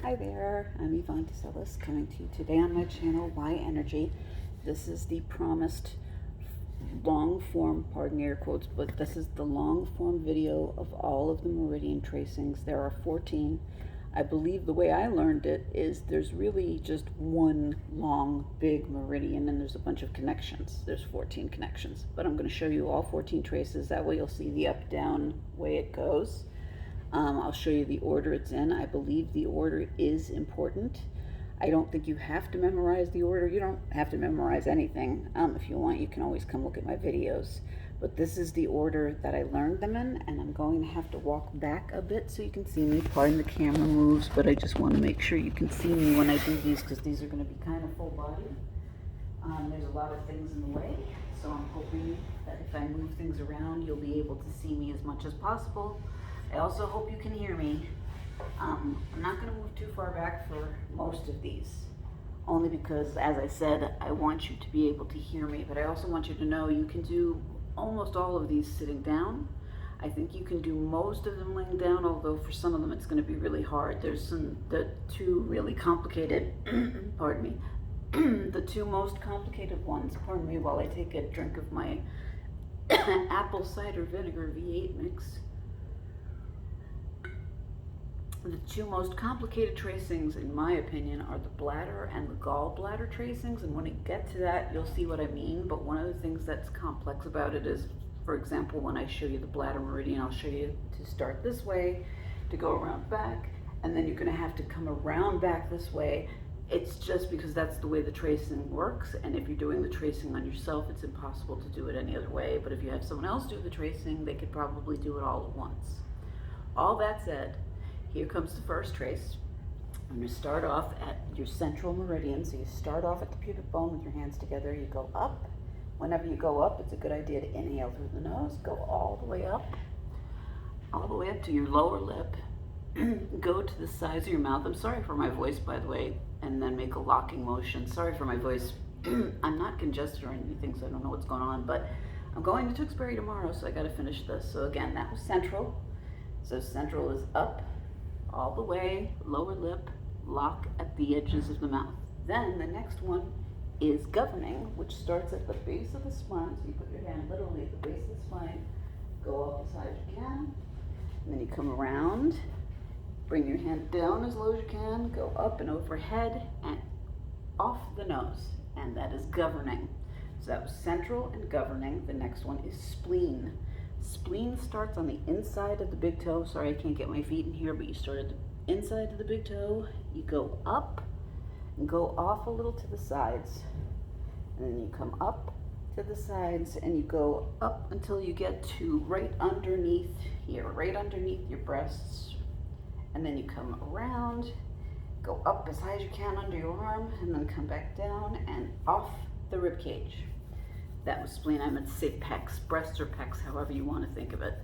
Hi there, I'm Yvonne DeSellis coming to you today on my channel, Why Energy. This is the promised long form, pardon air quotes, but this is the long form video of all of the meridian tracings. There are 14. I believe the way I learned it is there's really just one long big meridian and there's a bunch of connections. There's 14 connections, but I'm going to show you all 14 traces. That way you'll see the up down way it goes. I'll show you the order it's in. I believe the order is important. I don't think you have to memorize the order. You don't have to memorize anything. If you want, you can always come look at my videos. But this is the order that I learned them in, and I'm going to have to walk back a bit so you can see me. Pardon the camera moves, but I just want to make sure you can see me when I do these, because these are going to be kind of full body. There's a lot of things in the way, so I'm hoping that if I move things around, you'll be able to see me as much as possible. I also hope you can hear me. I'm not going to move too far back for most of these, only because, as I said, I want you to be able to hear me, but I also want you to know you can do almost all of these sitting down. I think you can do most of them laying down, although for some of them it's going to be really hard. There's the two really complicated, pardon me, the two most complicated ones, pardon me while I take a drink of my apple cider vinegar V8 mix. The two most complicated tracings, in my opinion, are the bladder and the gallbladder tracings, and when I get to that, you'll see what I mean. But one of the things that's complex about it is, for example, when I show you the bladder meridian, I'll show you to start this way, to go around back, and then you're going to have to come around back this way. It's just because that's the way the tracing works, and if you're doing the tracing on yourself, it's impossible to do it any other way. But if you have someone else do the tracing, they could probably do it all at once. All that said, here comes the first trace. I'm going to start off at your central meridian. So you start off at the pubic bone with your hands together. You go up. Whenever you go up, it's a good idea to inhale through the nose. Go all the way up to your lower lip. Go to the sides of your mouth. I'm sorry for my voice, by the way, and then make a locking motion. Sorry for my voice. I'm not congested or anything, so I don't know what's going on, but I'm going to Tewksbury tomorrow, so I got to finish this. So again, that was central. So central is up, all the way, lower lip, lock at the edges of the mouth. Then the next one is governing, which starts at the base of the spine. So you put your hand literally at the base of the spine, go up as high as you can, and then you come around, bring your hand down as low as you can, go up and overhead and off the nose, and that is governing. So that was central and governing. The next one is spleen. Spleen starts on the inside of the big toe. Sorry, I can't get my feet in here, but you start at the inside of the big toe. You go up and go off a little to the sides. And then you come up to the sides and you go up until you get to right underneath here, right underneath your breasts. And then you come around, go up as high as you can under your arm, and then come back down and off the rib cage. That was spleen. I meant to say pecs, breasts or pecs, however you want to think of it.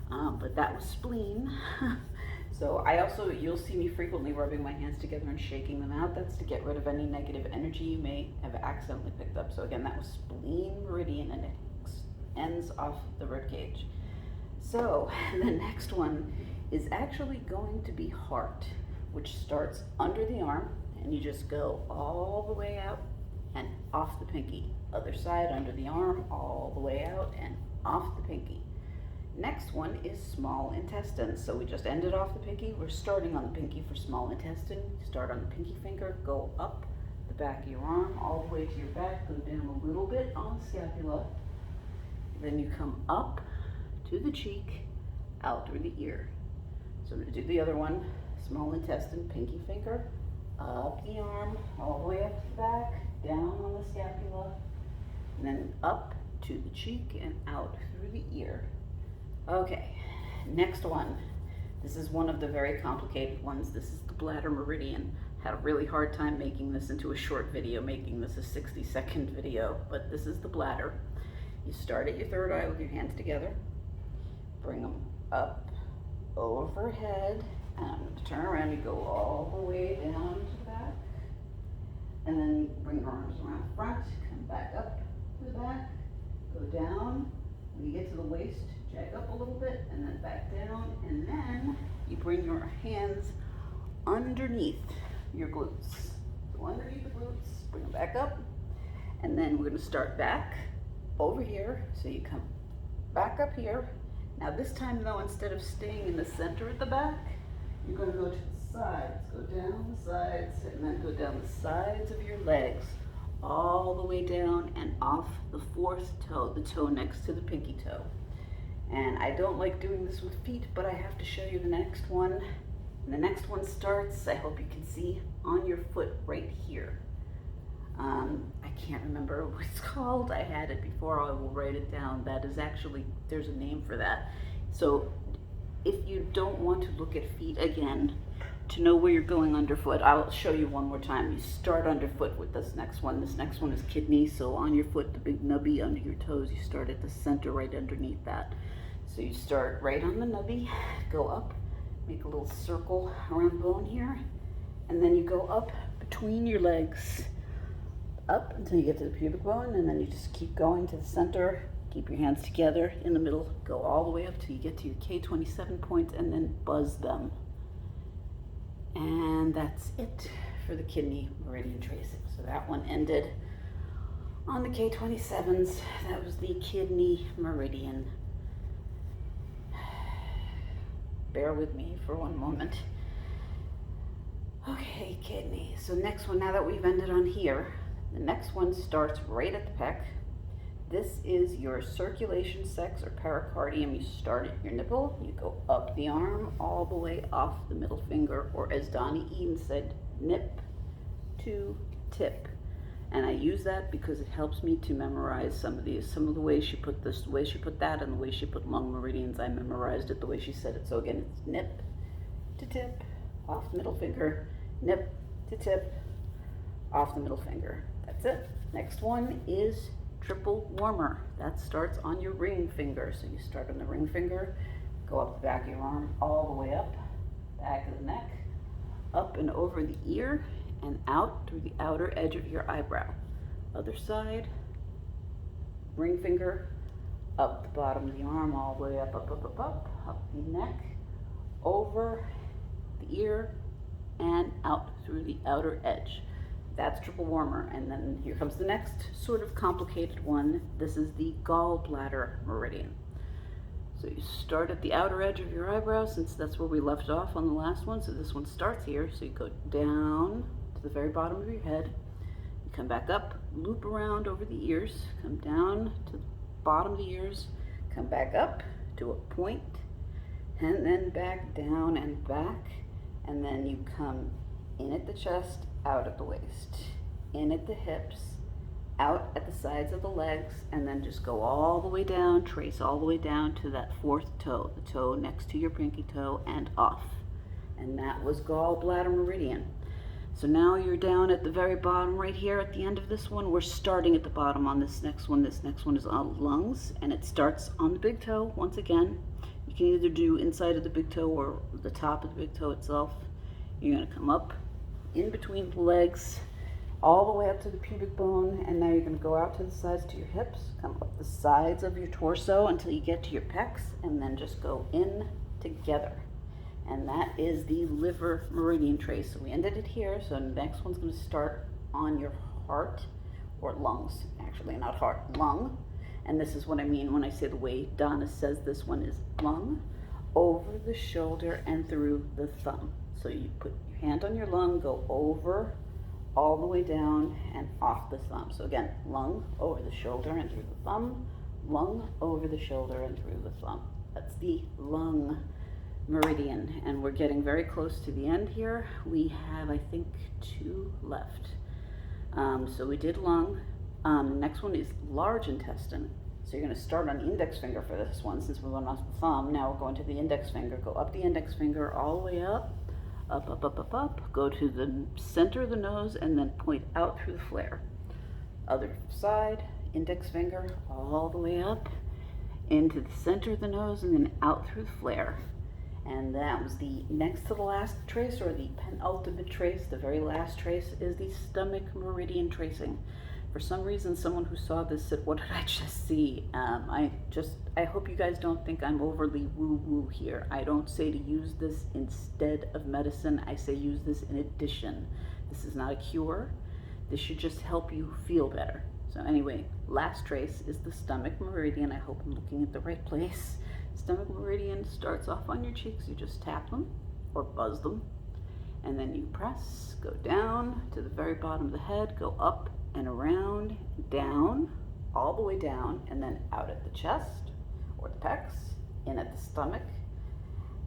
But that was spleen. So you'll see me frequently rubbing my hands together and shaking them out. That's to get rid of any negative energy you may have accidentally picked up. So again, that was spleen meridian, and it ends off the rib cage. So the next one is actually going to be heart, which starts under the arm, and you just go all the way out and off the pinky. Other side, under the arm, all the way out and off the pinky. Next one is small intestine. So we just ended off the pinky. We're starting on the pinky for small intestine. Start on the pinky finger, go up the back of your arm, all the way to your back, go down a little bit on the scapula. Then you come up to the cheek, out through the ear. So I'm going to do the other one, small intestine, pinky finger, up the arm, all the way up to the back, down on the scapula, and then up to the cheek and out through the ear. Okay, next one. This is one of the very complicated ones. This is the bladder meridian. Had a really hard time making this into a short video, making this a 60-second video, but this is the bladder. You start at your third eye with your hands together, bring them up overhead, and I'm going to turn around and go all the way down to the back, and then bring your arms around the front, come back up to the back, go down. When you get to the waist, jack up a little bit, and then back down, and then you bring your hands underneath your glutes. So underneath the glutes, bring them back up. And then we're gonna start back over here. So you come back up here. Now this time though, instead of staying in the center at the back, you're gonna go to the sides. Go down the sides and then go down the sides of your legs, all the way down and off the fourth toe, the toe next to the pinky toe. And I don't like doing this with feet, but I have to show you the next one. And the next one starts, I hope you can see, on your foot right here. I can't remember what it's called. I had it before, I will write it down. That is actually, there's a name for that. So if you don't want to look at feet again, to know where you're going underfoot, I'll show you one more time. You start underfoot with this next one. This next one is kidney, so on your foot, the big nubby under your toes, you start at the center right underneath that. So you start right on the nubby, go up, make a little circle around the bone here, and then you go up between your legs, up until you get to the pubic bone, and then you just keep going to the center, keep your hands together in the middle, go all the way up till you get to your K27 points, and then buzz them. And that's it for the kidney meridian tracing. So that one ended on the K27s. That was the kidney meridian. Bear with me for one moment. Okay, kidney. So next one, now that we've ended on here, the next one starts right at the pec. This is your circulation sex or pericardium. You start at your nipple, you go up the arm all the way off the middle finger, or as Donnie Eden said, nip to tip. And I use that because it helps me to memorize some of the ways she put this, the way she put that, and the way she put lung meridians. I memorized it the way she said it. So again, it's nip to tip, off the middle finger, nip to tip, off the middle finger. That's it. Next one is triple warmer. That starts on your ring finger. So you start on the ring finger, go up the back of your arm, all the way up, back of the neck, up and over the ear, and out through the outer edge of your eyebrow. Other side, ring finger, up the bottom of the arm, all the way up, up the neck, over the ear, and out through the outer edge. That's triple warmer. And then here comes the next sort of complicated one. This is the gallbladder meridian. So you start at the outer edge of your eyebrow, since that's where we left off on the last one. So this one starts here. So you go down to the very bottom of your head. You come back up, loop around over the ears, come down to the bottom of the ears, come back up to a point, and then back down and back. And then you come in at the chest, out at the waist, in at the hips, out at the sides of the legs, and then just go all the way down, trace all the way down to that fourth toe, the toe next to your pinky toe, and off. And that was gallbladder meridian. So now you're down at the very bottom right here at the end of this one. We're starting at the bottom on this next one. This next one is on lungs, and it starts on the big toe once again. You can either do inside of the big toe or the top of the big toe itself. You're gonna come up in between the legs, all the way up to the pubic bone, and now you're going to go out to the sides to your hips, come up the sides of your torso until you get to your pecs, and then just go in together. And that is the liver meridian trace. So we ended it here, so the next one's going to start on your heart, or lungs, actually, not heart, lung. And this is what I mean when I say the way Donna says this one is lung, over the shoulder and through the thumb. So you put your hand on your lung, go over, all the way down and off the thumb. So again, lung over the shoulder and through the thumb, lung over the shoulder and through the thumb. That's the lung meridian. And we're getting very close to the end here. We have, I think, 2 left. So we did lung. Next one is large intestine. So you're going to start on the index finger for this one, since we went off the thumb. Now we're going to the index finger. Go up the index finger all the way up, up, go to the center of the nose, and then point out through the flare. Other side, index finger all the way up into the center of the nose, and then out through the flare. And that was the next to the last trace, or the penultimate trace. The very last trace is the stomach meridian tracing. For some reason, someone who saw this said, what did I just see? I hope you guys don't think I'm overly woo-woo here. I don't say to use this instead of medicine. I say use this in addition. This is not a cure. This should just help you feel better. So anyway, last trace is the stomach meridian. I hope I'm looking at the right place. Stomach meridian starts off on your cheeks. You just tap them or buzz them. And then you press, go down to the very bottom of the head, go up and around, down, all the way down, and then out at the chest or the pecs, in at the stomach,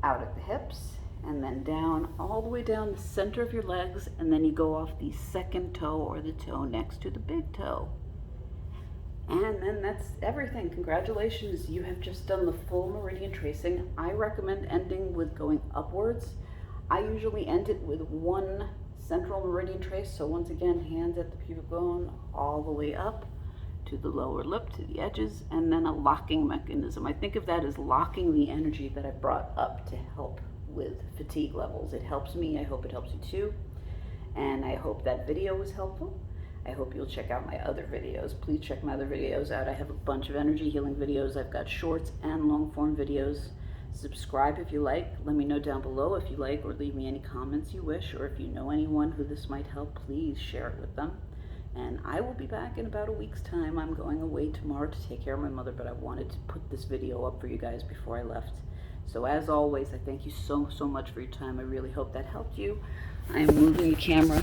out at the hips, and then down, all the way down the center of your legs, and then you go off the second toe or the toe next to the big toe. And then that's everything. Congratulations, you have just done the full meridian tracing. I recommend ending with going upwards. I usually end it with one central meridian trace. So once again, hands at the pubic bone, all the way up to the lower lip, to the edges, and then a locking mechanism. I think of that as locking the energy that I brought up to help with fatigue levels. It helps me, I hope it helps you too. And I hope that video was helpful. I hope you'll check out my other videos. Please check my other videos out. I have a bunch of energy healing videos. I've got shorts and long form videos. Subscribe if you like. Let me know down below if you like, or leave me any comments you wish, or if you know anyone who this might help, please share it with them. And I will be back in about a week's time. I'm going away tomorrow to take care of my mother, but I wanted to put this video up for you guys before I left. So as always, I thank you so much for your time. I really hope that helped you. I am moving the camera